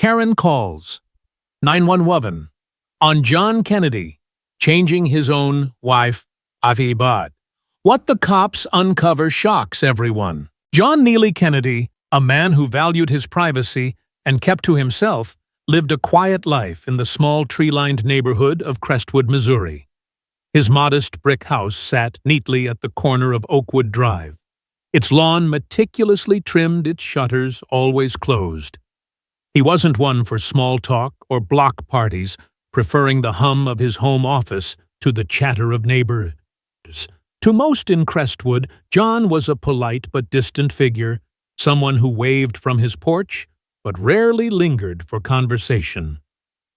Karen calls. 911. On John Kennedy, changing his own wife, Avibad. What the cops uncover shocks everyone. John Neely Kennedy, a man who valued his privacy and kept to himself, lived a quiet life in the small tree-lined neighborhood of Crestwood, Missouri. His modest brick house sat neatly at the corner of Oakwood Drive. Its lawn meticulously trimmed, its shutters always closed. He wasn't one for small talk or block parties, preferring the hum of his home office to the chatter of neighbors. To most in Crestwood, John was a polite but distant figure, someone who waved from his porch but rarely lingered for conversation.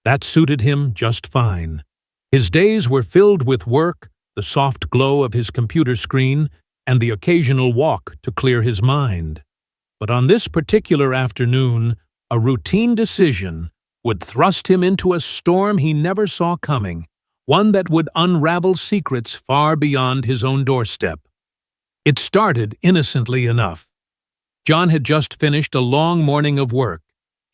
That suited him just fine. His days were filled with work, the soft glow of his computer screen, and the occasional walk to clear his mind. But on this particular afternoon, a routine decision would thrust him into a storm he never saw coming, one that would unravel secrets far beyond his own doorstep. It started innocently enough. John had just finished a long morning of work,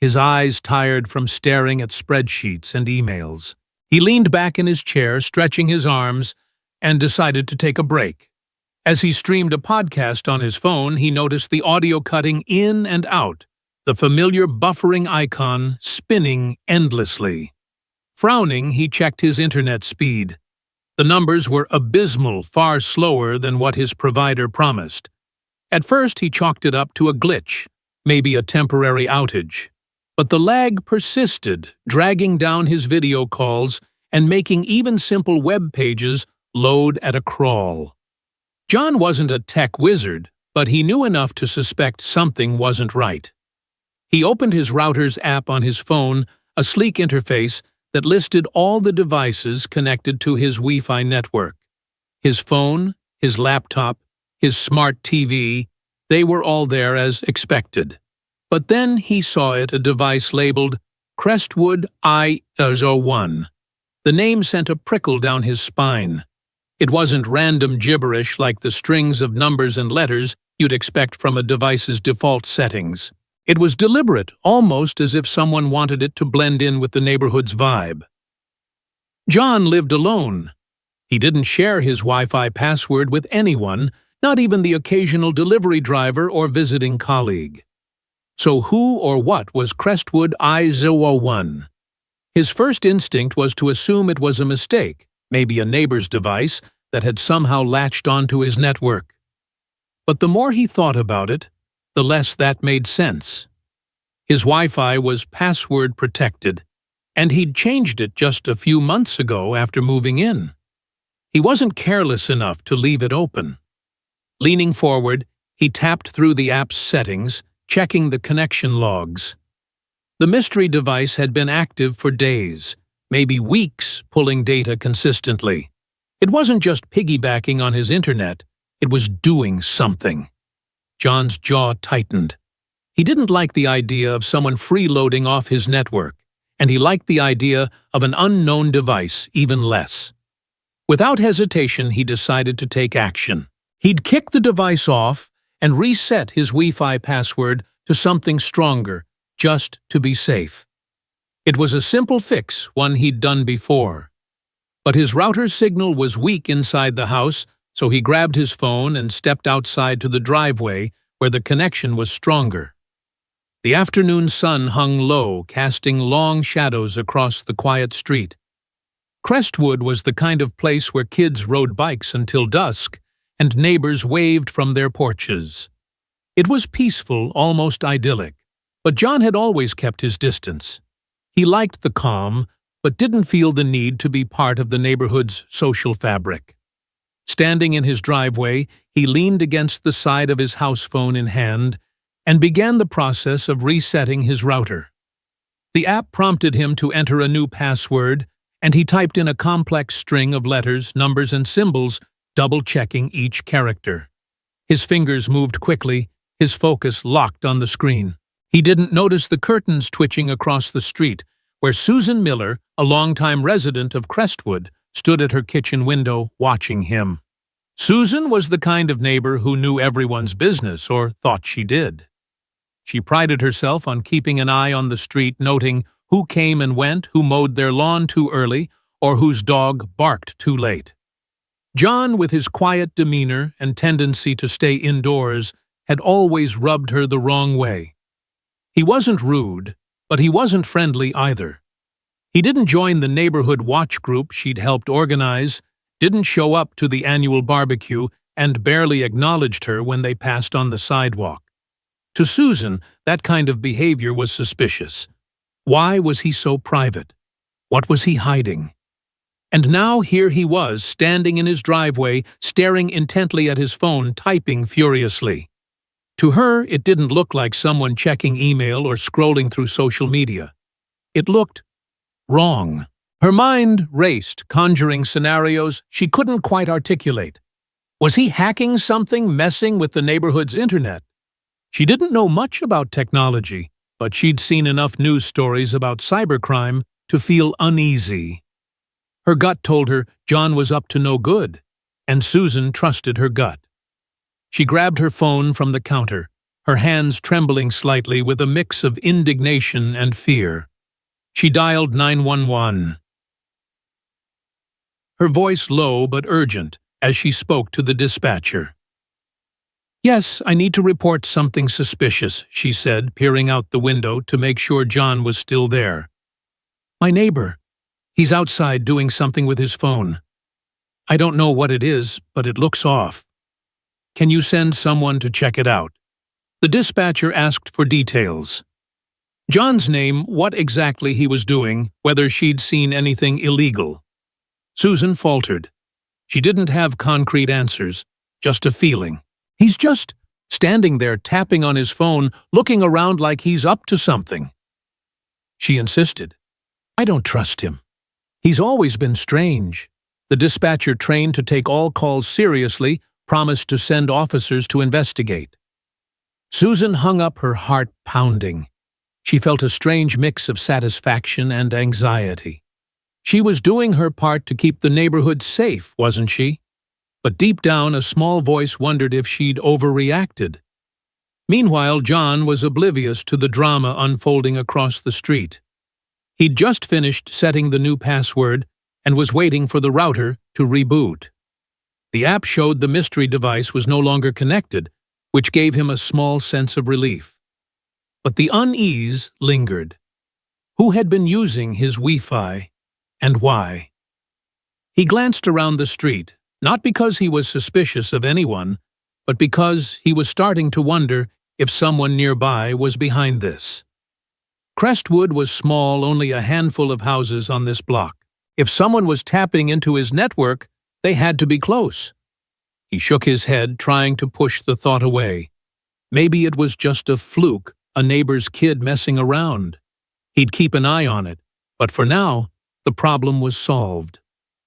his eyes tired from staring at spreadsheets and emails. He leaned back in his chair, stretching his arms, and decided to take a break. As he streamed a podcast on his phone, he noticed the audio cutting in and out, the familiar buffering icon spinning endlessly. Frowning, he checked his internet speed. The numbers were abysmal, far slower than what his provider promised. At first, he chalked it up to a glitch, maybe a temporary outage. But the lag persisted, dragging down his video calls and making even simple web pages load at a crawl. John wasn't a tech wizard, but he knew enough to suspect something wasn't right. He opened his router's app on his phone, a sleek interface that listed all the devices connected to his Wi-Fi network. His phone, his laptop, his smart TV, they were all there as expected. But then he saw a device labeled Crestwood I01. The name sent a prickle down his spine. It wasn't random gibberish like the strings of numbers and letters you'd expect from a device's default settings. It was deliberate, almost as if someone wanted it to blend in with the neighborhood's vibe. John lived alone. He didn't share his Wi-Fi password with anyone, not even the occasional delivery driver or visiting colleague. So who or what was Crestwood I01? His first instinct was to assume it was a mistake, maybe a neighbor's device that had somehow latched onto his network. But the more he thought about it, the less that made sense. His Wi-Fi was password protected, and he'd changed it just a few months ago after moving in. He wasn't careless enough to leave it open. Leaning forward, he tapped through the app's settings, checking the connection logs. The mystery device had been active for days, maybe weeks, pulling data consistently. It wasn't just piggybacking on his internet, it was doing something. John's jaw tightened. He didn't like the idea of someone freeloading off his network, and he liked the idea of an unknown device even less. Without hesitation, he decided to take action. He'd kick the device off and reset his Wi-Fi password to something stronger, just to be safe. It was a simple fix, one he'd done before. But his router's signal was weak inside the house, so he grabbed his phone and stepped outside to the driveway where the connection was stronger. The afternoon sun hung low, casting long shadows across the quiet street. Crestwood was the kind of place where kids rode bikes until dusk, and neighbors waved from their porches. It was peaceful, almost idyllic, but John had always kept his distance. He liked the calm, but didn't feel the need to be part of the neighborhood's social fabric. Standing in his driveway, he leaned against the side of his house phone in hand and began the process of resetting his router. The app prompted him to enter a new password, and he typed in a complex string of letters, numbers, and symbols, double-checking each character. His fingers moved quickly, his focus locked on the screen. He didn't notice the curtains twitching across the street, where Susan Miller, a longtime resident of Crestwood, stood at her kitchen window watching him. Susan was the kind of neighbor who knew everyone's business, or thought she did. She prided herself on keeping an eye on the street, noting who came and went, who mowed their lawn too early, or whose dog barked too late. John, with his quiet demeanor and tendency to stay indoors, had always rubbed her the wrong way. He wasn't rude, but he wasn't friendly either. He didn't join the neighborhood watch group she'd helped organize, didn't show up to the annual barbecue, and barely acknowledged her when they passed on the sidewalk. To Susan, that kind of behavior was suspicious. Why was he so private? What was he hiding? And now here he was, standing in his driveway, staring intently at his phone, typing furiously. To her, it didn't look like someone checking email or scrolling through social media. It looked wrong. Her mind raced, conjuring scenarios she couldn't quite articulate. Was he hacking something, messing with the neighborhood's internet? She didn't know much about technology, but she'd seen enough news stories about cybercrime to feel uneasy. Her gut told her John was up to no good, and Susan trusted her gut. She grabbed her phone from the counter, her hands trembling slightly with a mix of indignation and fear. She dialed 911. Her voice low but urgent as she spoke to the dispatcher. "Yes, I need to report something suspicious," she said, peering out the window to make sure John was still there. "My neighbor. He's outside doing something with his phone. I don't know what it is, but it looks off. Can you send someone to check it out?" The dispatcher asked for details. John's name, what exactly he was doing, whether she'd seen anything illegal. Susan faltered. She didn't have concrete answers, just a feeling. He's just standing there tapping on his phone, looking around like he's up to something. She insisted. "I don't trust him. He's always been strange." The dispatcher, trained to take all calls seriously, promised to send officers to investigate. Susan hung up, her heart pounding. She felt a strange mix of satisfaction and anxiety. She was doing her part to keep the neighborhood safe, wasn't she? But deep down, a small voice wondered if she'd overreacted. Meanwhile, John was oblivious to the drama unfolding across the street. He'd just finished setting the new password and was waiting for the router to reboot. The app showed the mystery device was no longer connected, which gave him a small sense of relief. But the unease lingered. Who had been using his Wi-Fi, and why? He glanced around the street, not because he was suspicious of anyone, but because he was starting to wonder if someone nearby was behind this. Crestwood was small, only a handful of houses on this block. If someone was tapping into his network, they had to be close. He shook his head, trying to push the thought away. Maybe it was just a fluke, a neighbor's kid messing around. He'd keep an eye on it, but for now, the problem was solved.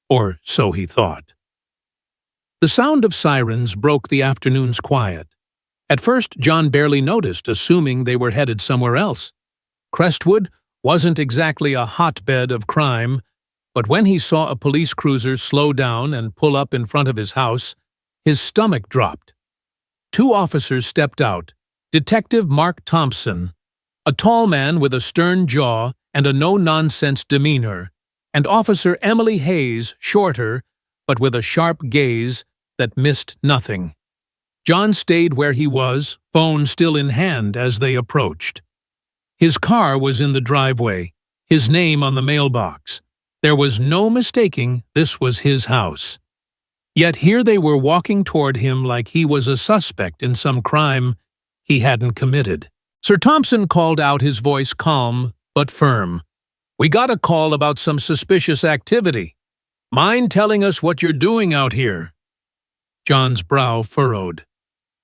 Or so he thought. The sound of sirens broke the afternoon's quiet. At first, John barely noticed, assuming they were headed somewhere else. Crestwood wasn't exactly a hotbed of crime, but when he saw a police cruiser slow down and pull up in front of his house, his stomach dropped. Two officers stepped out. Detective Mark Thompson, a tall man with a stern jaw and a no-nonsense demeanor, and Officer Emily Hayes, shorter, but with a sharp gaze that missed nothing. John stayed where he was, phone still in hand, as they approached. His car was in the driveway, his name on the mailbox. There was no mistaking this was his house. Yet here they were walking toward him like he was a suspect in some crime he hadn't committed. Sir Thompson called out, his voice calm but firm. "We got a call about some suspicious activity. Mind telling us what you're doing out here?" John's brow furrowed.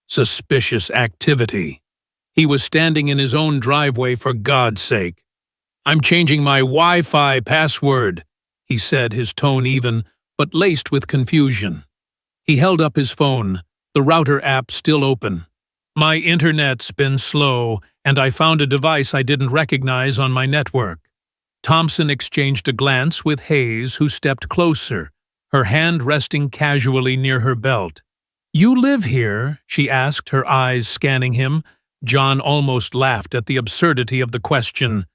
Suspicious activity. He was standing in his own driveway, for God's sake. "I'm changing my Wi-Fi password," he said, his tone even, but laced with confusion. He held up his phone, the router app still open. "My internet's been slow, and I found a device I didn't recognize on my network." Thompson exchanged a glance with Hayes, who stepped closer, her hand resting casually near her belt. "You live here?" she asked, her eyes scanning him, John almost laughed at the absurdity of the question.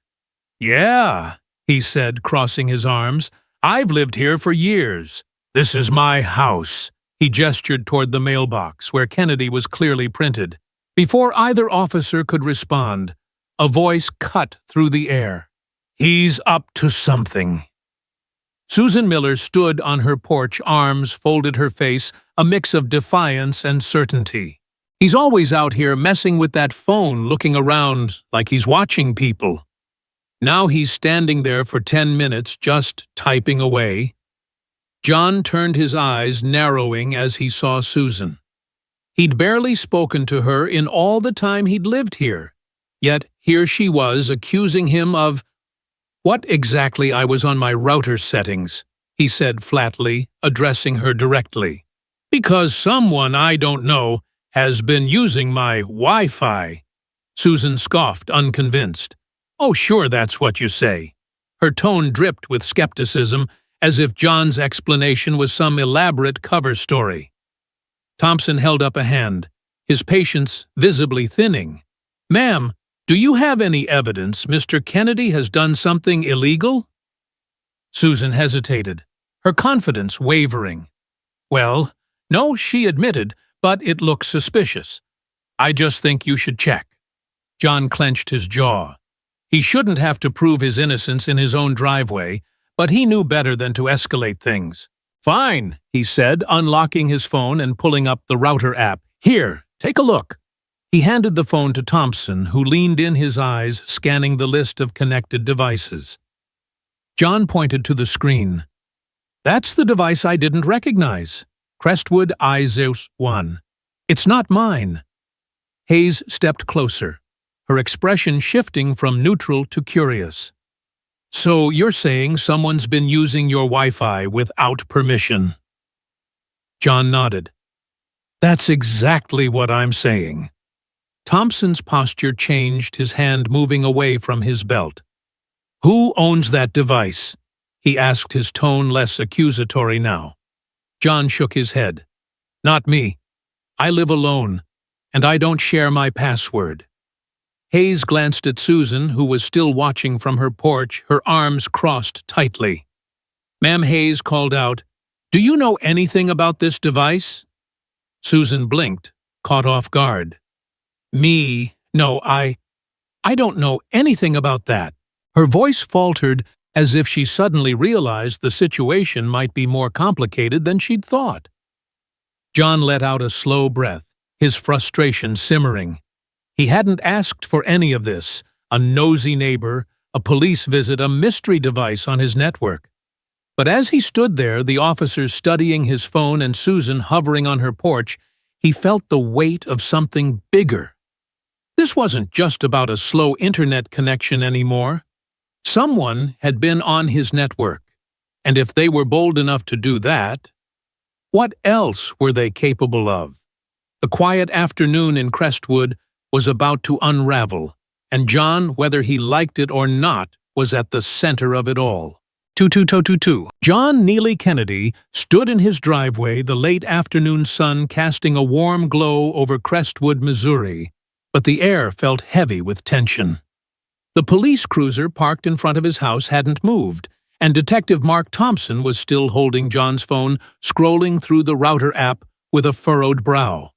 "Yeah," he said, crossing his arms. "I've lived here for years. This is my house." He gestured toward the mailbox, where Kennedy was clearly printed. Before either officer could respond, a voice cut through the air. "He's up to something." Susan Miller stood on her porch, arms folded, her face a mix of defiance and certainty. "He's always out here messing with that phone, looking around like he's watching people. Now he's standing there for 10 minutes just typing away." John turned, his eyes narrowing as he saw Susan. He'd barely spoken to her in all the time he'd lived here, yet here she was accusing him of— "What exactly I was on my router settings," he said flatly, addressing her directly. "Because someone I don't know has been using my Wi-Fi." Susan scoffed, unconvinced. "Oh, sure, that's what you say." Her tone dripped with skepticism, as if John's explanation was some elaborate cover story. Thompson held up a hand, his patience visibly thinning. "Ma'am, do you have any evidence Mr. Kennedy has done something illegal?" Susan hesitated, her confidence wavering. "Well, no," she admitted, "but it looks suspicious. I just think you should check." John clenched his jaw. He shouldn't have to prove his innocence in his own driveway, but he knew better than to escalate things. "Fine," he said, unlocking his phone and pulling up the router app. "Here, take a look." He handed the phone to Thompson, who leaned in, his eyes scanning the list of connected devices. John pointed to the screen. "That's the device I didn't recognize. Crestwood iZeus 1. It's not mine." Hayes stepped closer, her expression shifting from neutral to curious. "So you're saying someone's been using your Wi-Fi without permission?" John nodded. "That's exactly what I'm saying." Thompson's posture changed, his hand moving away from his belt. "Who owns that device?" he asked, his tone less accusatory now. John shook his head. "Not me. I live alone, and I don't share my password." Hayes glanced at Susan, who was still watching from her porch, her arms crossed tightly. "Ma'am," Hayes called out, "do you know anything about this device?" Susan blinked, caught off guard. "Me? No, I don't know anything about that." Her voice faltered, as if she suddenly realized the situation might be more complicated than she'd thought. John let out a slow breath, his frustration simmering. He hadn't asked for any of this: a nosy neighbor, a police visit, a mystery device on his network. But as he stood there, the officers studying his phone and Susan hovering on her porch, he felt the weight of something bigger. This wasn't just about a slow internet connection anymore. Someone had been on his network, and if they were bold enough to do that, what else were they capable of? The quiet afternoon in Crestwood was about to unravel, and John, whether he liked it or not, was at the center of it all. 2222. John Neely Kennedy stood in his driveway, the late afternoon sun casting a warm glow over Crestwood, Missouri, but the air felt heavy with tension. The police cruiser parked in front of his house hadn't moved, and Detective Mark Thompson was still holding John's phone, scrolling through the router app with a furrowed brow.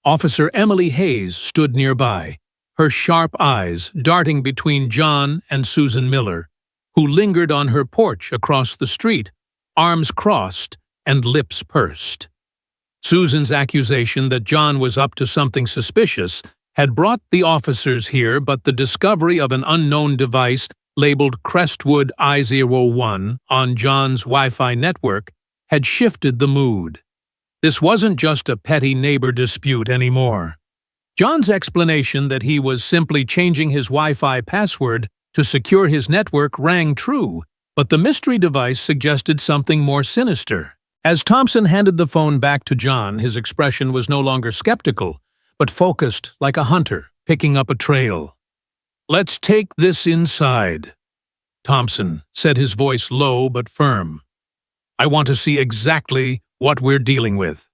Officer Emily Hayes stood nearby, her sharp eyes darting between John and Susan Miller, who lingered on her porch across the street, arms crossed and lips pursed. Susan's accusation that John was up to something suspicious had brought the officers here, but the discovery of an unknown device labeled Crestwood I01 on John's Wi-Fi network had shifted the mood. This wasn't just a petty neighbor dispute anymore. John's explanation that he was simply changing his Wi-Fi password to secure his network rang true, but the mystery device suggested something more sinister. As Thompson handed the phone back to John, his expression was no longer skeptical, but focused like a hunter picking up a trail. "Let's take this inside," Thompson said, his voice low but firm. "I want to see exactly what we're dealing with."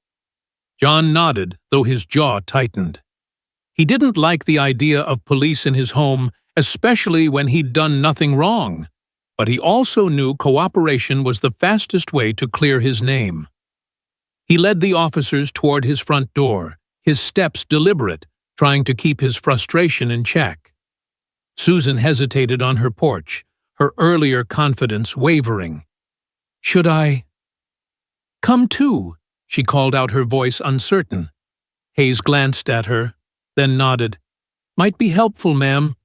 John nodded, though his jaw tightened. He didn't like the idea of police in his home, especially when he'd done nothing wrong. But he also knew cooperation was the fastest way to clear his name. He led the officers toward his front door, his steps deliberate, trying to keep his frustration in check. Susan hesitated on her porch, her earlier confidence wavering. "Should I?" "Come too," she called out, her voice uncertain. Hayes glanced at her, then nodded. "Might be helpful, ma'am."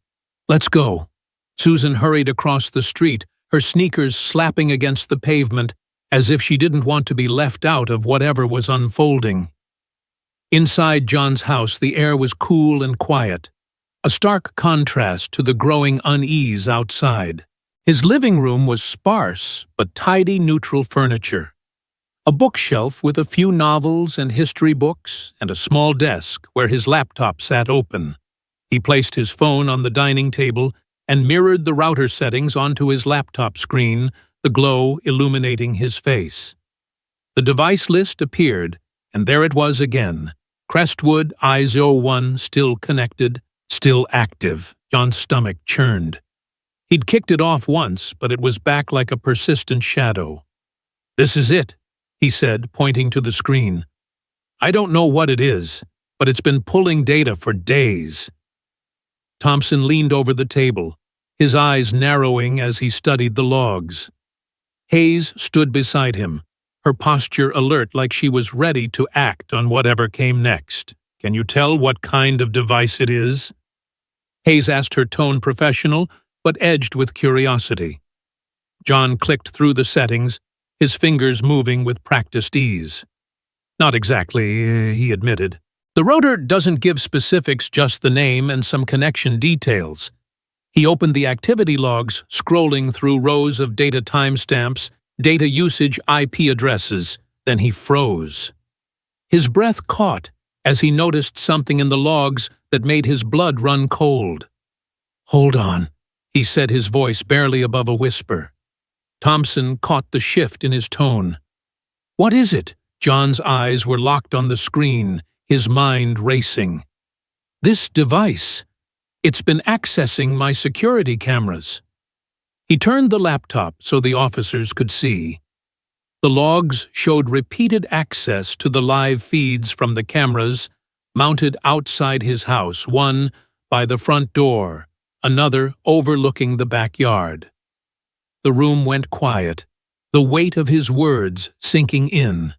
"Let's go." Susan hurried across the street, her sneakers slapping against the pavement, as if she didn't want to be left out of whatever was unfolding. Inside John's house, the air was cool and quiet, a stark contrast to the growing unease outside. His living room was sparse but tidy, neutral furniture. A bookshelf with a few novels and history books, and a small desk where his laptop sat open. He placed his phone on the dining table and mirrored the router settings onto his laptop screen, the glow illuminating his face. The device list appeared, and there it was again. Crestwood I-01, still connected, still active. John's stomach churned. He'd kicked it off once, but it was back like a persistent shadow. "This is it," he said, pointing to the screen. "I don't know what it is, but it's been pulling data for days." Thompson leaned over the table, his eyes narrowing as he studied the logs. Hayes stood beside him, her posture alert, like she was ready to act on whatever came next. "Can you tell what kind of device it is?" Hayes asked, her tone professional, but edged with curiosity. John clicked through the settings, his fingers moving with practiced ease. "Not exactly," he admitted. "The router doesn't give specifics, just the name and some connection details." He opened the activity logs, scrolling through rows of data timestamps, data usage IP addresses. Then he froze. His breath caught as he noticed something in the logs that made his blood run cold. "Hold on," he said, his voice barely above a whisper. Thompson caught the shift in his tone. "What is it?" John's eyes were locked on the screen, his mind racing. "This device. It's been accessing my security cameras." He turned the laptop so the officers could see. The logs showed repeated access to the live feeds from the cameras mounted outside his house, one by the front door, another overlooking the backyard. The room went quiet, the weight of his words sinking in.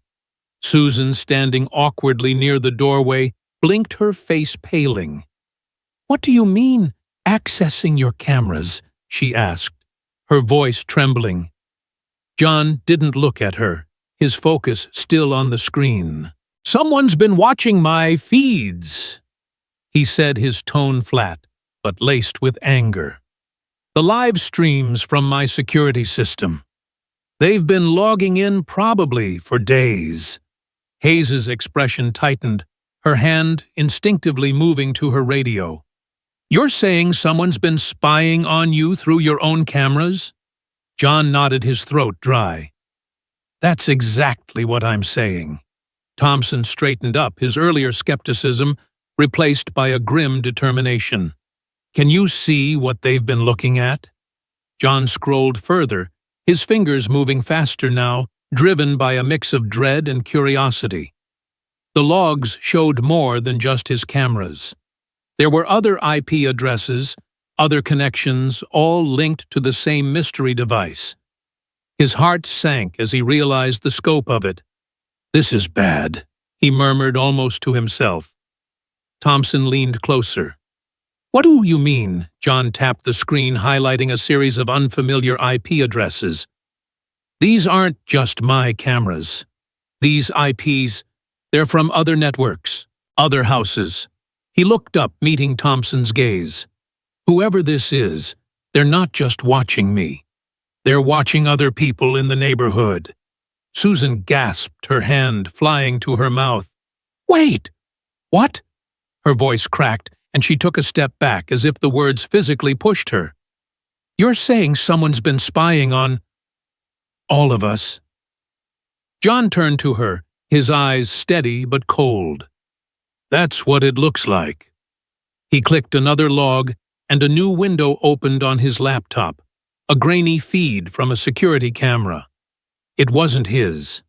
Susan, standing awkwardly near the doorway, blinked, her face paling. "What do you mean, accessing your cameras?" she asked, her voice trembling. John didn't look at her, his focus still on the screen. "Someone's been watching my feeds," he said, his tone flat, but laced with anger. "The live streams from my security system. They've been logging in probably for days." Hayes's expression tightened, her hand instinctively moving to her radio. "You're saying someone's been spying on you through your own cameras?" John nodded, his throat dry. "That's exactly what I'm saying." Thompson straightened up, his earlier skepticism replaced by a grim determination. "Can you see what they've been looking at?" John scrolled further, his fingers moving faster now, driven by a mix of dread and curiosity. The logs showed more than just his cameras. There were other IP addresses, other connections, all linked to the same mystery device. His heart sank as he realized the scope of it. "This is bad," he murmured almost to himself. Thompson leaned closer. "What do you mean?" John tapped the screen, highlighting a series of unfamiliar IP addresses. "These aren't just my cameras. These IPs, they're from other networks, other houses." He looked up, meeting Thompson's gaze. "Whoever this is, they're not just watching me. They're watching other people in the neighborhood." Susan gasped, her hand flying to her mouth. "Wait! What?" Her voice cracked, and she took a step back as if the words physically pushed her. "You're saying someone's been spying on all of us?" John turned to her, his eyes steady but cold. "That's what it looks like." He clicked another log, and a new window opened on his laptop, a grainy feed from a security camera. It wasn't his.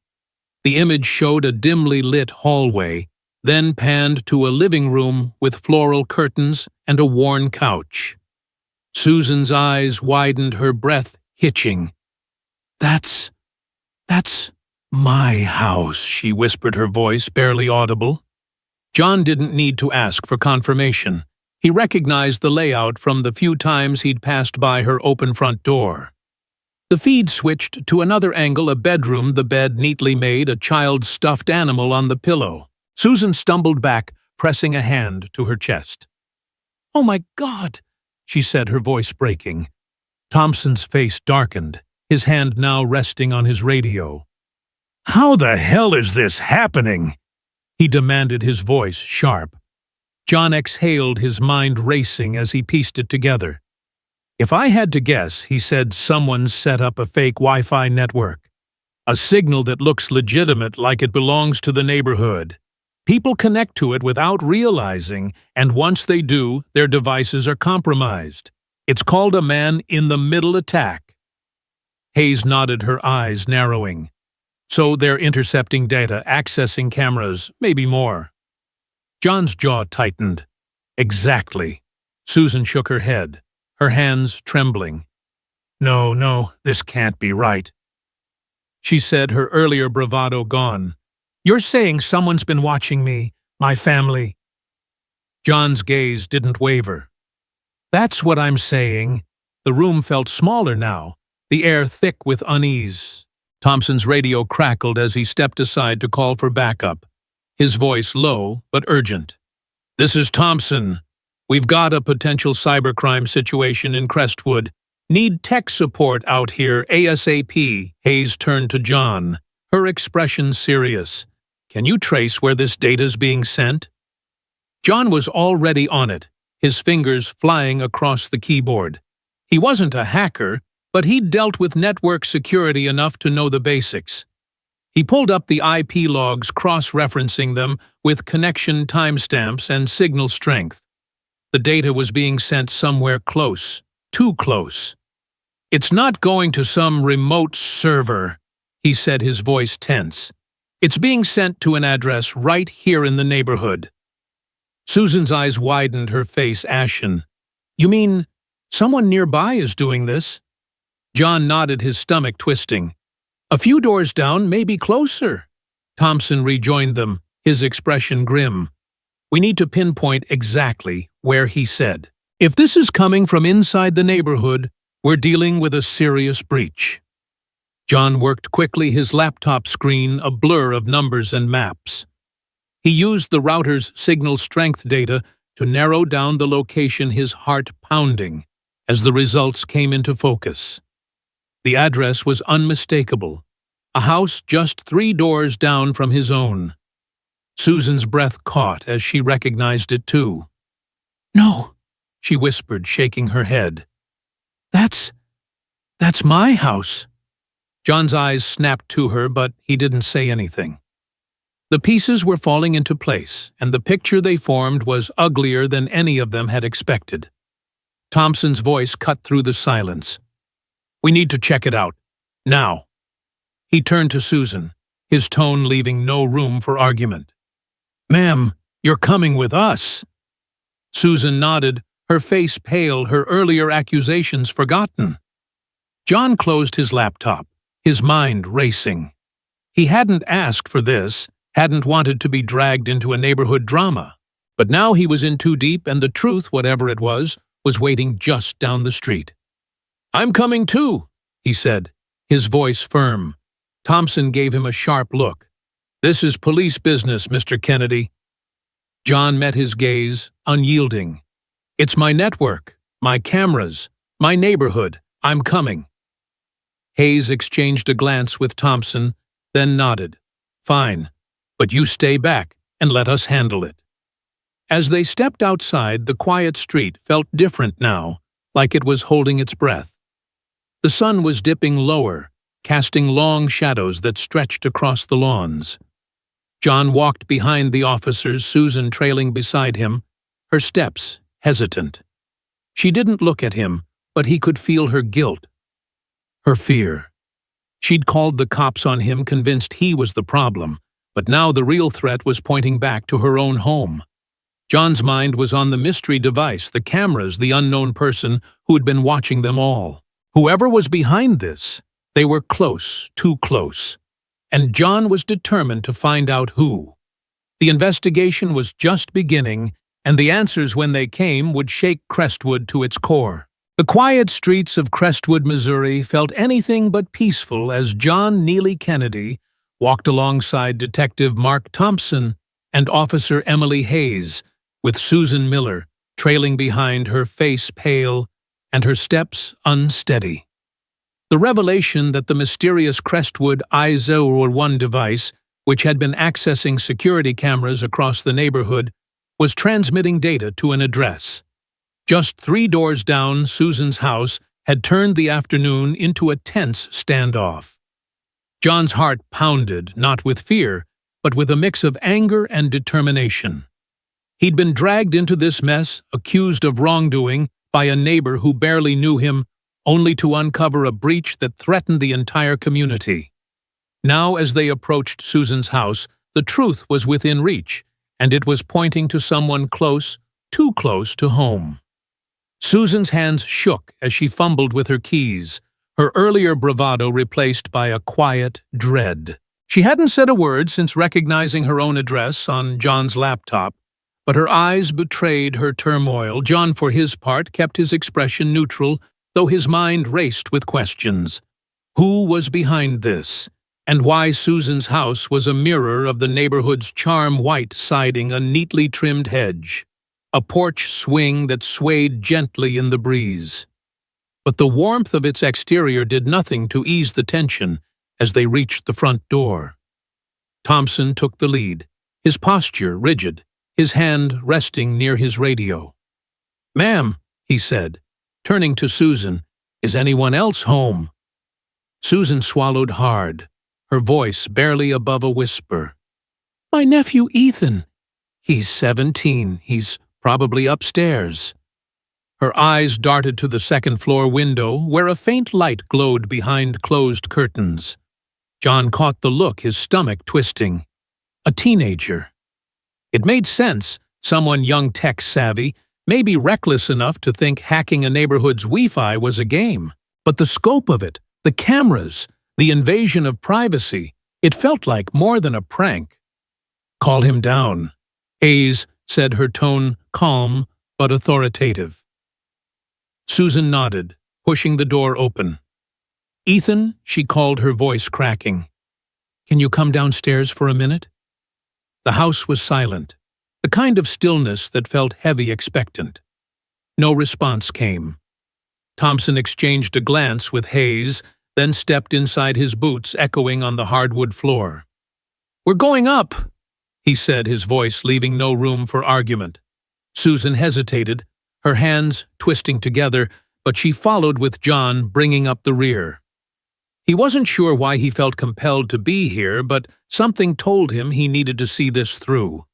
The image showed a dimly lit hallway, then panned to a living room with floral curtains and a worn couch. Susan's eyes widened, her breath hitching. That's my house," she whispered, her voice barely audible. John didn't need to ask for confirmation. He recognized the layout from the few times he'd passed by her open front door. The feed switched to another angle, a bedroom, the bed neatly made, a child's stuffed animal on the pillow. Susan stumbled back, pressing a hand to her chest. "Oh my God," she said, her voice breaking. Thompson's face darkened, his hand now resting on his radio. "How the hell is this happening?" he demanded, his voice sharp. John exhaled, his mind racing as he pieced it together. "If I had to guess," he said, "someone's set up a fake Wi-Fi network. A signal that looks legitimate, like it belongs to the neighborhood. People connect to it without realizing, and once they do, their devices are compromised. It's called a man-in-the-middle attack." Hayes nodded, her eyes narrowing. "So they're intercepting data, accessing cameras, maybe more." John's jaw tightened. "Exactly." Susan shook her head, her hands trembling. No, this can't be right," she said, her earlier bravado gone. "You're saying someone's been watching me, my family?" John's gaze didn't waver. "That's what I'm saying." The room felt smaller now, the air thick with unease. Thompson's radio crackled as he stepped aside to call for backup, his voice low but urgent. "This is Thompson. We've got a potential cybercrime situation in Crestwood. Need tech support out here ASAP." Hayes turned to John, her expression serious. "Can you trace where this data's being sent?" John was already on it, his fingers flying across the keyboard. He wasn't a hacker, but he'd dealt with network security enough to know the basics. He pulled up the IP logs, cross-referencing them with connection timestamps and signal strength. The data was being sent somewhere close, too close. "It's not going to some remote server," he said, his voice tense. "It's being sent to an address right here in the neighborhood." Susan's eyes widened, her face ashen. "You mean someone nearby is doing this?" John nodded, his stomach twisting. "A few doors down, maybe closer." Thompson rejoined them, his expression grim. "We need to pinpoint exactly where," he said. "If this is coming from inside the neighborhood, we're dealing with a serious breach." John worked quickly, his laptop screen a blur of numbers and maps. He used the router's signal strength data to narrow down the location, his heart pounding as the results came into focus. The address was unmistakable, a house just 3 doors down from his own. Susan's breath caught as she recognized it too. "No," she whispered, shaking her head. That's my house." John's eyes snapped to her, but he didn't say anything. The pieces were falling into place, and the picture they formed was uglier than any of them had expected. Thompson's voice cut through the silence. "We need to check it out. Now." He turned to Susan, his tone leaving no room for argument. "Ma'am, you're coming with us." Susan nodded, her face pale, her earlier accusations forgotten. John closed his laptop, his mind racing. He hadn't asked for this, hadn't wanted to be dragged into a neighborhood drama. But now he was in too deep, and the truth, whatever it was waiting just down the street. "I'm coming too," he said, his voice firm. Thompson gave him a sharp look. "This is police business, Mr. Kennedy." John met his gaze, unyielding. "It's my network, my cameras, my neighborhood. I'm coming." Hayes exchanged a glance with Thompson, then nodded. "Fine, but you stay back and let us handle it." As they stepped outside, the quiet street felt different now, like it was holding its breath. The sun was dipping lower, casting long shadows that stretched across the lawns. John walked behind the officers, Susan trailing beside him, her steps hesitant. She didn't look at him, but he could feel her guilt, her fear. She'd called the cops on him, convinced he was the problem, but now the real threat was pointing back to her own home. John's mind was on the mystery device, the cameras, the unknown person who had been watching them all. Whoever was behind this, they were close, too close. And John was determined to find out who. The investigation was just beginning, and the answers, when they came, would shake Crestwood to its core. The quiet streets of Crestwood, Missouri, felt anything but peaceful as John Neely Kennedy walked alongside Detective Mark Thompson and Officer Emily Hayes, with Susan Miller trailing behind, her face pale and her steps unsteady. The revelation that the mysterious Crestwood I-01 device, which had been accessing security cameras across the neighborhood, was transmitting data to an address. Just 3 doors down, Susan's house had turned the afternoon into a tense standoff. John's heart pounded, not with fear, but with a mix of anger and determination. He'd been dragged into this mess, accused of wrongdoing by a neighbor who barely knew him, only to uncover a breach that threatened the entire community. Now, as they approached Susan's house, the truth was within reach, and it was pointing to someone close, too close to home. Susan's hands shook as she fumbled with her keys, her earlier bravado replaced by a quiet dread. She hadn't said a word since recognizing her own address on John's laptop, but her eyes betrayed her turmoil. John, for his part, kept his expression neutral, though his mind raced with questions. Who was behind this? And why Susan's house was a mirror of the neighborhood's charm: white siding, a neatly trimmed hedge, a porch swing that swayed gently in the breeze. But the warmth of its exterior did nothing to ease the tension as they reached the front door. Thompson took the lead, his posture rigid, his hand resting near his radio. "Ma'am," he said, turning to Susan, "is anyone else home?" Susan swallowed hard, her voice barely above a whisper. "My nephew Ethan. He's 17. He's probably upstairs." Her eyes darted to the second-floor window, where a faint light glowed behind closed curtains. John caught the look, his stomach twisting. A teenager. It made sense, someone young tech-savvy, maybe reckless enough to think hacking a neighborhood's Wi-Fi was a game. But the scope of it, the cameras, the invasion of privacy, it felt like more than a prank. "Call him down," Hayes said, her tone calm but authoritative. Susan nodded, pushing the door open. "Ethan," she called, her voice cracking. "Can you come downstairs for a minute?" The house was silent, the kind of stillness that felt heavy, expectant. No response came. Thompson exchanged a glance with Hayes, then stepped inside, his boots echoing on the hardwood floor. "We're going up," he said, his voice leaving no room for argument. Susan hesitated, her hands twisting together, but she followed with John, bringing up the rear. He wasn't sure why he felt compelled to be here, but something told him he needed to see this through.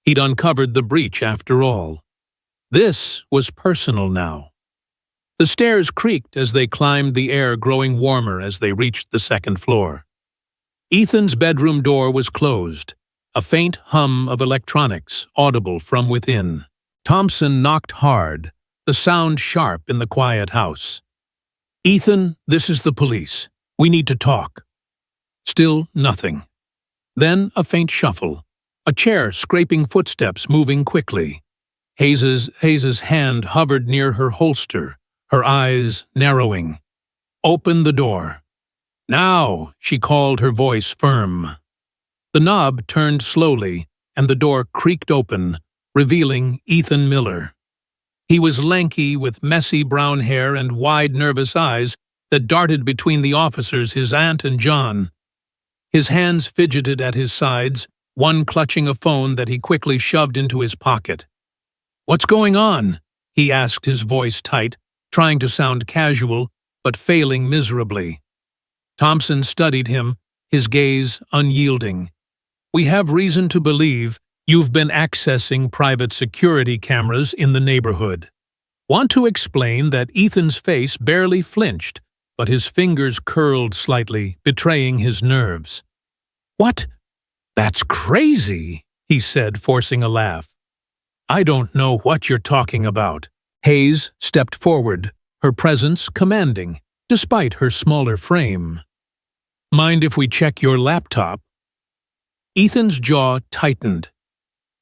He'd uncovered the breach after all. This was personal now. The stairs creaked as they climbed, the air growing warmer as they reached the second floor. Ethan's bedroom door was closed, a faint hum of electronics audible from within. Thompson knocked hard, the sound sharp in the quiet house. "Ethan, this is the police. We need to talk." Still nothing. Then a faint shuffle, a chair scraping, footsteps moving quickly. Hayes's hand hovered near her holster, her eyes narrowing. "Open the door." "Now," she called, her voice firm. The knob turned slowly, and the door creaked open, revealing Ethan Miller. He was lanky, with messy brown hair and wide, nervous eyes that darted between the officers, his aunt and John. His hands fidgeted at his sides, one clutching a phone that he quickly shoved into his pocket. "What's going on?" he asked, his voice tight, trying to sound casual, but failing miserably. Thompson studied him, his gaze unyielding. "We have reason to believe You've been accessing private security cameras in the neighborhood. Want to explain that Ethan's face barely flinched, but his fingers curled slightly, betraying his nerves. What? That's crazy, he said, forcing a laugh. I don't know what you're talking about. Hayes stepped forward, her presence commanding, despite her smaller frame. Mind if we check your laptop? Ethan's jaw tightened,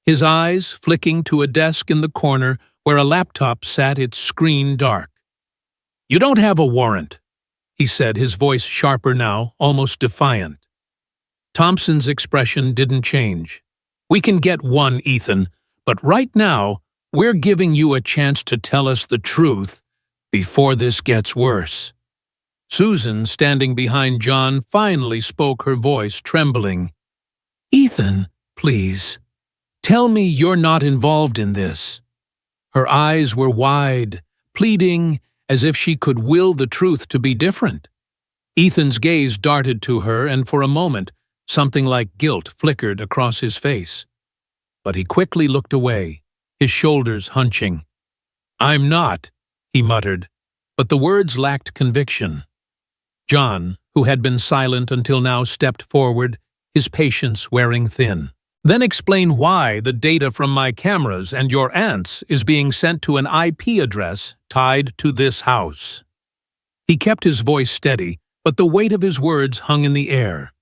his eyes flicking to a desk in the corner where a laptop sat, its screen dark. You don't have a warrant, he said, his voice sharper now, almost defiant. Thompson's expression didn't change. We can get one, Ethan, but right now, we're giving you a chance to tell us the truth before this gets worse. Susan, standing behind John, finally spoke, her voice trembling. Ethan, please, tell me you're not involved in this. Her eyes were wide, pleading, as if she could will the truth to be different. Ethan's gaze darted to her, and for a moment, something like guilt flickered across his face. But he quickly looked away, his shoulders hunching. I'm not, he muttered, but the words lacked conviction. John, who had been silent until now, stepped forward, his patience wearing thin. Then explain why the data from my cameras and your aunt's is being sent to an IP address tied to this house. He kept his voice steady, but the weight of his words hung in the air.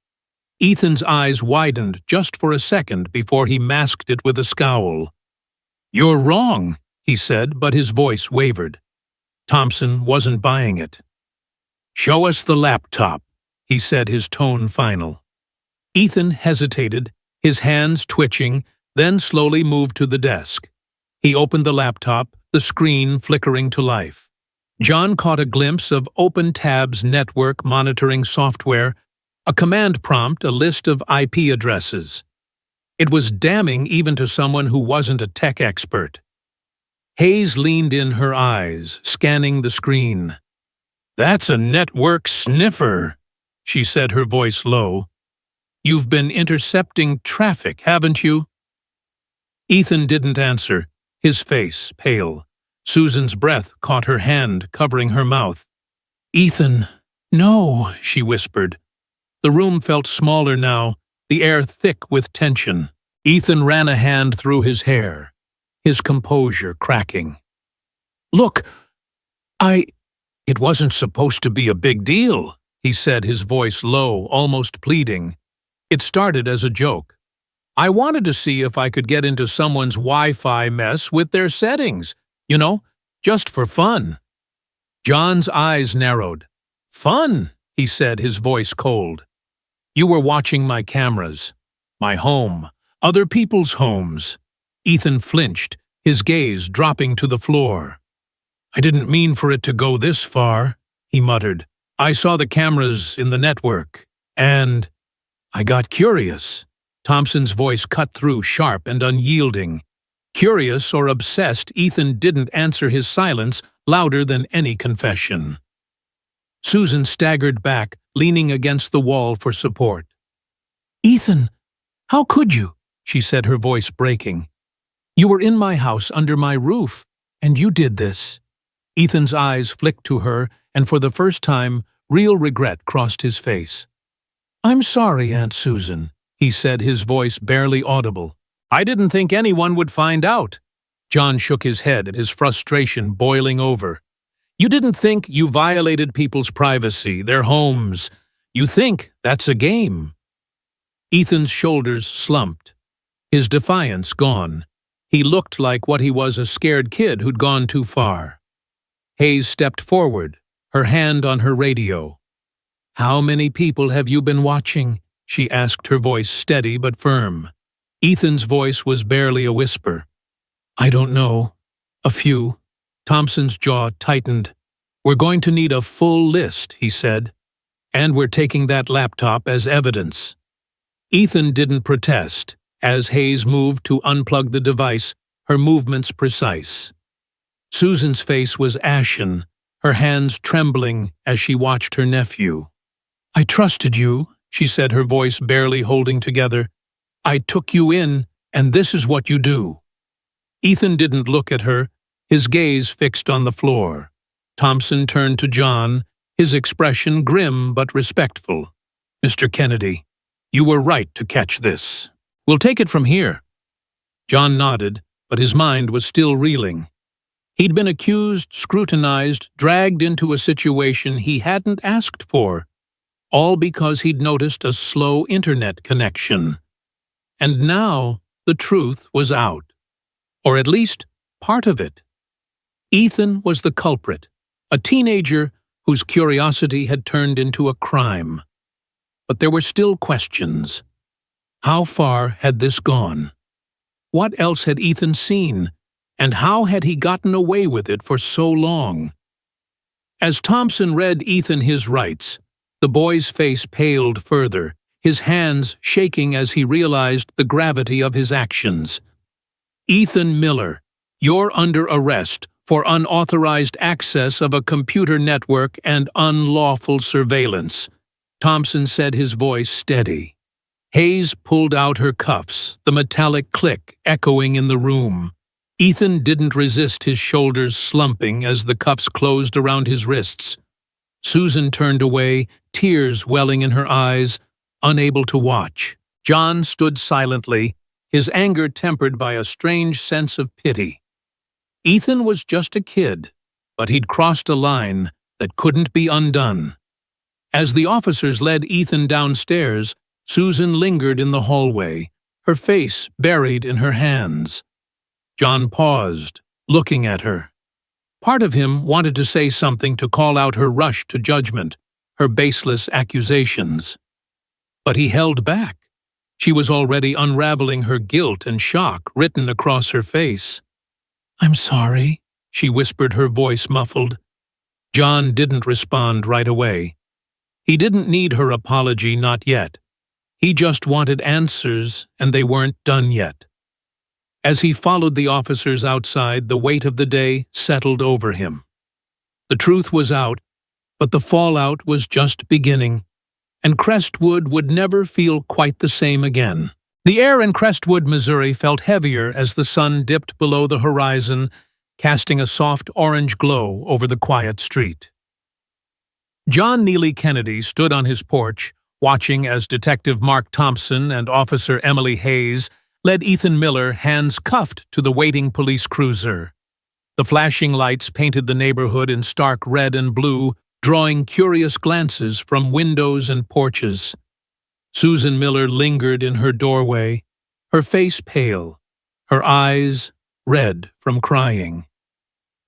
Ethan's eyes widened just for a second before he masked it with a scowl. You're wrong, he said, but his voice wavered. Thompson wasn't buying it. Show us the laptop, he said, his tone final. Ethan hesitated, his hands twitching, then slowly moved to the desk. He opened the laptop, the screen flickering to life. John caught a glimpse of Open Tab's network monitoring software, a command prompt, a list of IP addresses. It was damning even to someone who wasn't a tech expert. Hayes leaned in, her eyes scanning the screen. That's a network sniffer, she said, her voice low. You've been intercepting traffic, haven't you? Ethan didn't answer, his face pale. Susan's breath caught her hand, covering her mouth. Ethan, no, she whispered. The room felt smaller now, the air thick with tension. Ethan ran a hand through his hair, his composure cracking. Look, It wasn't supposed to be a big deal, he said, his voice low, almost pleading. It started as a joke. I wanted to see if I could get into someone's Wi-Fi mess with their settings, just for fun. John's eyes narrowed. Fun, he said, his voice cold. You were watching my cameras, my home, other people's homes. Ethan flinched, his gaze dropping to the floor. I didn't mean for it to go this far, he muttered. I saw the cameras in the network, and I got curious. Thompson's voice cut through, sharp and unyielding. Curious or obsessed, Ethan didn't answer his silence louder than any confession. Susan staggered back, leaning against the wall for support. Ethan, how could you? She said, her voice breaking. You were in my house, under my roof, and you did this. Ethan's eyes flicked to her, and for the first time, real regret crossed his face. I'm sorry, Aunt Susan, he said, his voice barely audible. I didn't think anyone would find out. John shook his head, his frustration boiling over. You didn't think you violated people's privacy, their homes. You think that's a game. Ethan's shoulders slumped, his defiance gone. He looked like what he was, a scared kid who'd gone too far. Hayes stepped forward, her hand on her radio. How many people have you been watching? She asked, her voice steady but firm. Ethan's voice was barely a whisper. I don't know. A few. Thompson's jaw tightened. We're going to need a full list, he said. And we're taking that laptop as evidence. Ethan didn't protest, as Hayes moved to unplug the device, her movements precise. Susan's face was ashen, her hands trembling as she watched her nephew. I trusted you, she said, her voice barely holding together. I took you in, and this is what you do." Ethan didn't look at her, his gaze fixed on the floor. Thompson turned to John, his expression grim but respectful. "Mr. Kennedy, you were right to catch this. We'll take it from here." John nodded, but his mind was still reeling. He'd been accused, scrutinized, dragged into a situation he hadn't asked for, all because he'd noticed a slow internet connection. And now the truth was out. Or at least part of it. Ethan was the culprit, a teenager whose curiosity had turned into a crime. But there were still questions. How far had this gone? What else had Ethan seen, and how had he gotten away with it for so long? As Thompson read Ethan his rights, the boy's face paled further, his hands shaking as he realized the gravity of his actions. "Ethan Miller, you're under arrest for unauthorized access of a computer network and unlawful surveillance," Thompson said, his voice steady. Hayes pulled out her cuffs, the metallic click echoing in the room. Ethan didn't resist, his shoulders slumping as the cuffs closed around his wrists. Susan turned away, tears welling in her eyes, unable to watch. John stood silently, his anger tempered by a strange sense of pity. Ethan was just a kid, but he'd crossed a line that couldn't be undone. As the officers led Ethan downstairs, Susan lingered in the hallway, her face buried in her hands. John paused, looking at her. Part of him wanted to say something to call out her rush to judgment, her baseless accusations. But he held back. She was already unraveling her guilt and shock written across her face. "I'm sorry," she whispered, her voice muffled. John didn't respond right away. He didn't need her apology, not yet. He just wanted answers, and they weren't done yet. As he followed the officers outside, the weight of the day settled over him. The truth was out, but the fallout was just beginning, and Crestwood would never feel quite the same again. The air in Crestwood, Missouri felt heavier as the sun dipped below the horizon, casting a soft orange glow over the quiet street. John Neely Kennedy stood on his porch, watching as Detective Mark Thompson and Officer Emily Hayes led Ethan Miller, hands cuffed, to the waiting police cruiser. The flashing lights painted the neighborhood in stark red and blue, drawing curious glances from windows and porches. Susan Miller lingered in her doorway, her face pale, her eyes red from crying.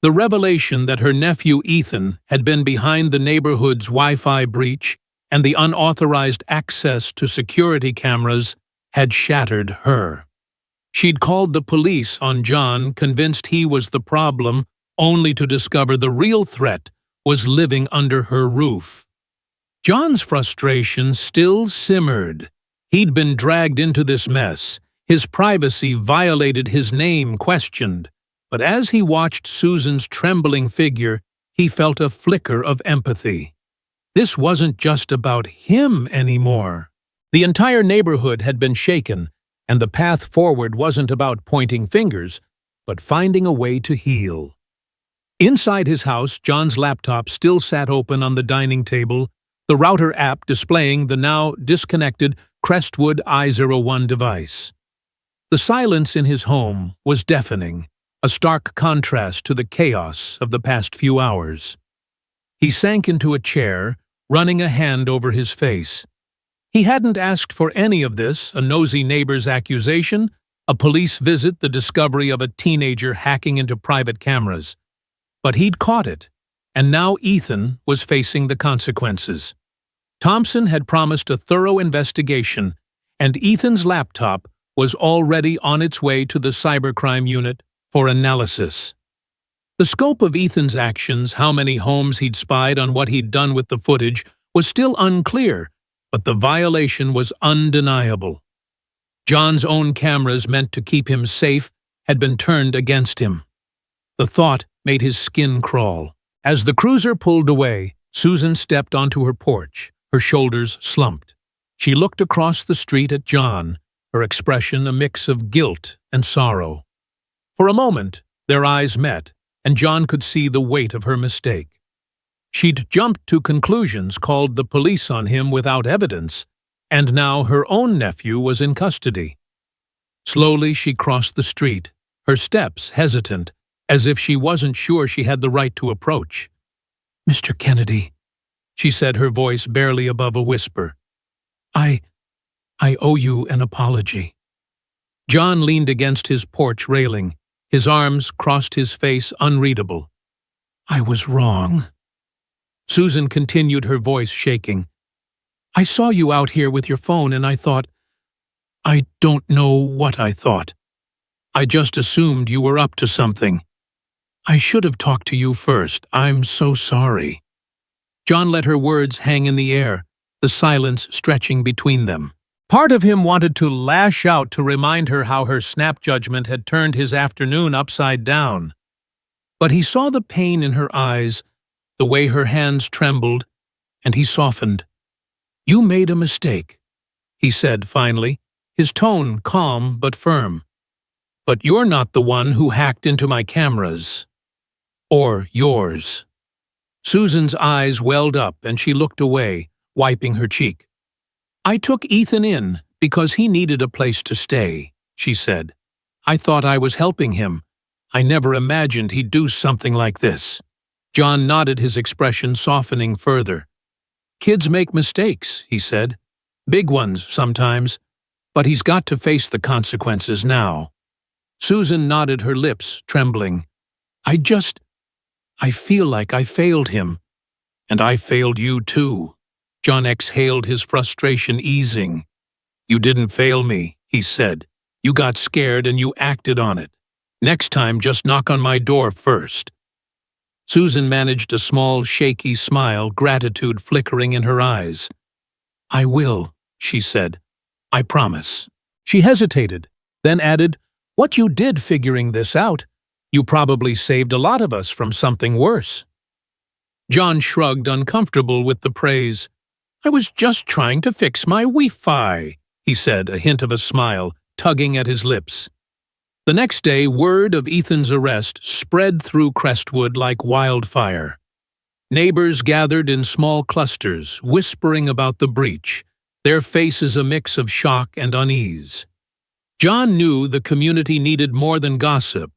The revelation that her nephew Ethan had been behind the neighborhood's Wi-Fi breach and the unauthorized access to security cameras had shattered her. She'd called the police on John, convinced he was the problem, only to discover the real threat was living under her roof. John's frustration still simmered. He'd been dragged into this mess, his privacy violated, his name questioned. But as he watched Susan's trembling figure, he felt a flicker of empathy. This wasn't just about him anymore. The entire neighborhood had been shaken, and the path forward wasn't about pointing fingers, but finding a way to heal. Inside his house, John's laptop still sat open on the dining table, the router app displaying the now disconnected Crestwood i01 device. The silence in his home was deafening, a stark contrast to the chaos of the past few hours. He sank into a chair, running a hand over his face. He hadn't asked for any of this, a nosy neighbor's accusation, a police visit, the discovery of a teenager hacking into private cameras. But he'd caught it, and now Ethan was facing the consequences. Thompson had promised a thorough investigation, and Ethan's laptop was already on its way to the cybercrime unit for analysis. The scope of Ethan's actions, how many homes he'd spied on what he'd done with the footage, was still unclear, but the violation was undeniable. John's own cameras meant to keep him safe had been turned against him. The thought made his skin crawl. As the cruiser pulled away, Susan stepped onto her porch, her shoulders slumped. She looked across the street at John, her expression a mix of guilt and sorrow. For a moment, their eyes met, and John could see the weight of her mistake. She'd jumped to conclusions, called the police on him without evidence, and now her own nephew was in custody. Slowly she crossed the street, her steps hesitant, as if she wasn't sure she had the right to approach. "Mr. Kennedy," she said, her voice barely above a whisper. I owe you an apology." John leaned against his porch railing, his arms crossed, his face unreadable. "I was wrong." Susan continued, her voice shaking. "I saw you out here with your phone and I don't know what I thought. I just assumed you were up to something. I should have talked to you first. I'm so sorry." John let her words hang in the air, the silence stretching between them. Part of him wanted to lash out to remind her how her snap judgment had turned his afternoon upside down. But he saw the pain in her eyes, the way her hands trembled, and he softened. "You made a mistake," he said finally, his tone calm but firm. "But you're not the one who hacked into my cameras. Or yours." Susan's eyes welled up and she looked away, wiping her cheek. "I took Ethan in because he needed a place to stay," she said. "I thought I was helping him. I never imagined he'd do something like this." John nodded, his expression softening further. "Kids make mistakes," he said. "Big ones sometimes. But he's got to face the consequences now." Susan nodded, her lips trembling. I feel like I failed him. And I failed you too." John exhaled, his frustration easing. "You didn't fail me," he said. "You got scared and you acted on it. Next time, just knock on my door first." Susan managed a small, shaky smile, gratitude flickering in her eyes. "I will," she said. "I promise." She hesitated, then added, "What you did figuring this out, you probably saved a lot of us from something worse." John shrugged, uncomfortable with the praise. "I was just trying to fix my Wi-Fi," he said, a hint of a smile tugging at his lips. The next day, word of Ethan's arrest spread through Crestwood like wildfire. Neighbors gathered in small clusters, whispering about the breach, their faces a mix of shock and unease. John knew the community needed more than gossip.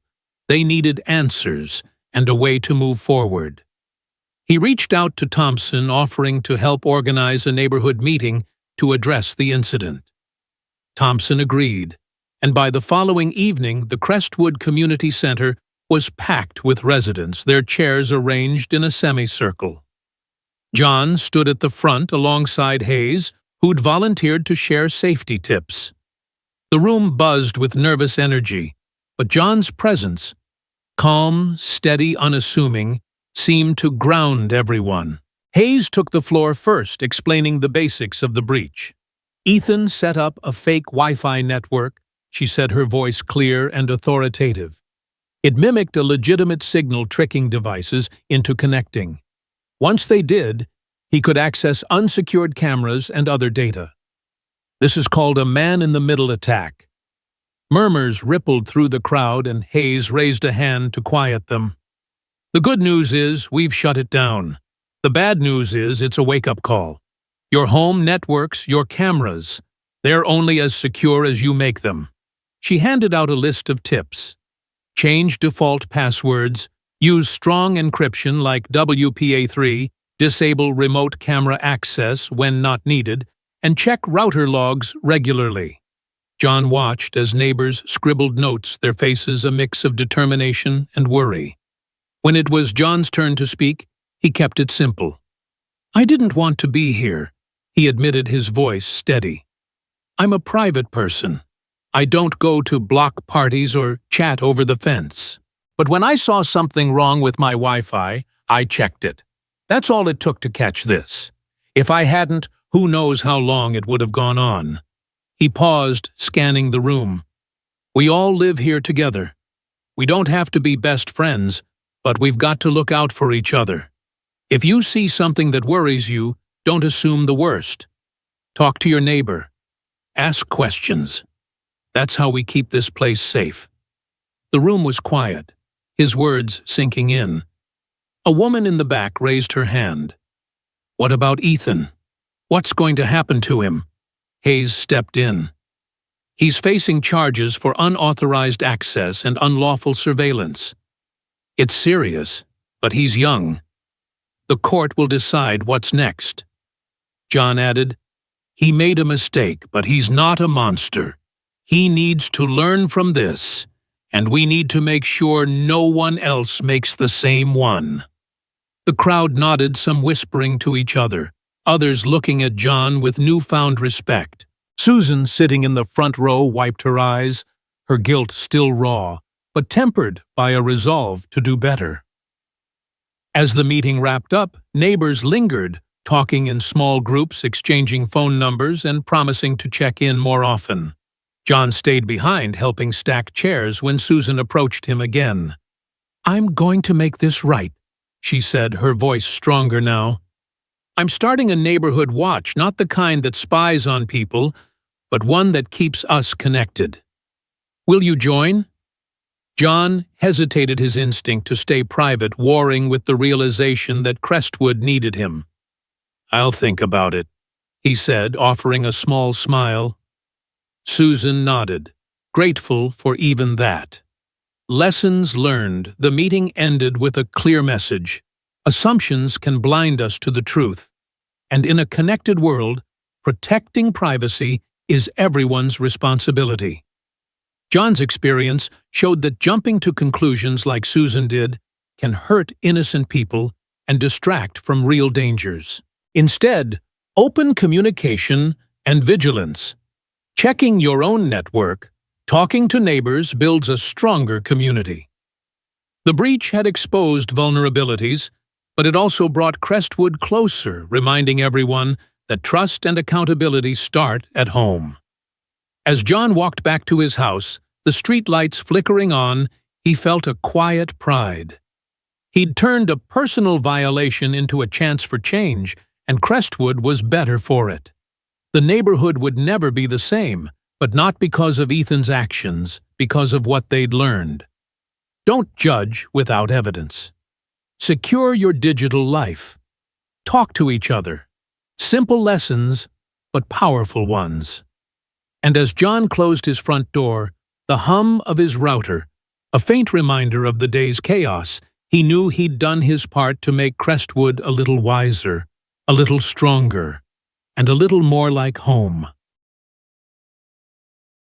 They needed answers and a way to move forward. He reached out to Thompson, offering to help organize a neighborhood meeting to address the incident. Thompson agreed, and by the following evening, the Crestwood Community Center was packed with residents, their chairs arranged in a semicircle. John stood at the front alongside Hayes, who'd volunteered to share safety tips. The room buzzed with nervous energy, but John's presence, calm, steady, unassuming, seemed to ground everyone. Hayes took the floor first, explaining the basics of the breach. "Ethan set up a fake Wi-Fi network," she said, her voice clear and authoritative. "It mimicked a legitimate signal, tricking devices into connecting. Once they did, he could access unsecured cameras and other data. This is called a man-in-the-middle attack." Murmurs rippled through the crowd, and Hayes raised a hand to quiet them. "The good news is we've shut it down. The bad news is it's a wake-up call. Your home networks, your cameras, they're only as secure as you make them." She handed out a list of tips. Change default passwords, use strong encryption like WPA3, disable remote camera access when not needed, and check router logs regularly. John watched as neighbors scribbled notes, their faces a mix of determination and worry. When it was John's turn to speak, he kept it simple. "I didn't want to be here," he admitted, his voice steady. "I'm a private person. I don't go to block parties or chat over the fence. But when I saw something wrong with my Wi-Fi, I checked it. That's all it took to catch this. If I hadn't, who knows how long it would have gone on." He paused, scanning the room. "We all live here together. We don't have to be best friends, but we've got to look out for each other. If you see something that worries you, don't assume the worst. Talk to your neighbor. Ask questions. That's how we keep this place safe." The room was quiet, his words sinking in. A woman in the back raised her hand. "What about Ethan? What's going to happen to him?" Hayes stepped in. "He's facing charges for unauthorized access and unlawful surveillance. It's serious, but he's young. The court will decide what's next." John added, "He made a mistake, but he's not a monster. He needs to learn from this, and we need to make sure no one else makes the same one." The crowd nodded, some whispering to each other, others looking at John with newfound respect. Susan, sitting in the front row, wiped her eyes, her guilt still raw, but tempered by a resolve to do better. As the meeting wrapped up, neighbors lingered, talking in small groups, exchanging phone numbers, and promising to check in more often. John stayed behind, helping stack chairs when Susan approached him again. "I'm going to make this right," she said, her voice stronger now. "I'm starting a neighborhood watch, not the kind that spies on people, but one that keeps us connected. Will you join?" John hesitated, his instinct to stay private warring with the realization that Crestwood needed him. "I'll think about it," he said, offering a small smile. Susan nodded, grateful for even that. Lessons learned. The meeting ended with a clear message. Assumptions can blind us to the truth, and in a connected world, protecting privacy is everyone's responsibility. John's experience showed that jumping to conclusions like Susan did can hurt innocent people and distract from real dangers. Instead, open communication and vigilance. Checking your own network, talking to neighbors builds a stronger community. The breach had exposed vulnerabilities, but it also brought Crestwood closer, reminding everyone that trust and accountability start at home. As John walked back to his house, the streetlights flickering on, he felt a quiet pride. He'd turned a personal violation into a chance for change, and Crestwood was better for it. The neighborhood would never be the same, but not because of Ethan's actions, because of what they'd learned. Don't judge without evidence. Secure your digital life. Talk to each other. Simple lessons, but powerful ones. And as John closed his front door, the hum of his router, a faint reminder of the day's chaos, he knew he'd done his part to make Crestwood a little wiser, a little stronger, and a little more like home.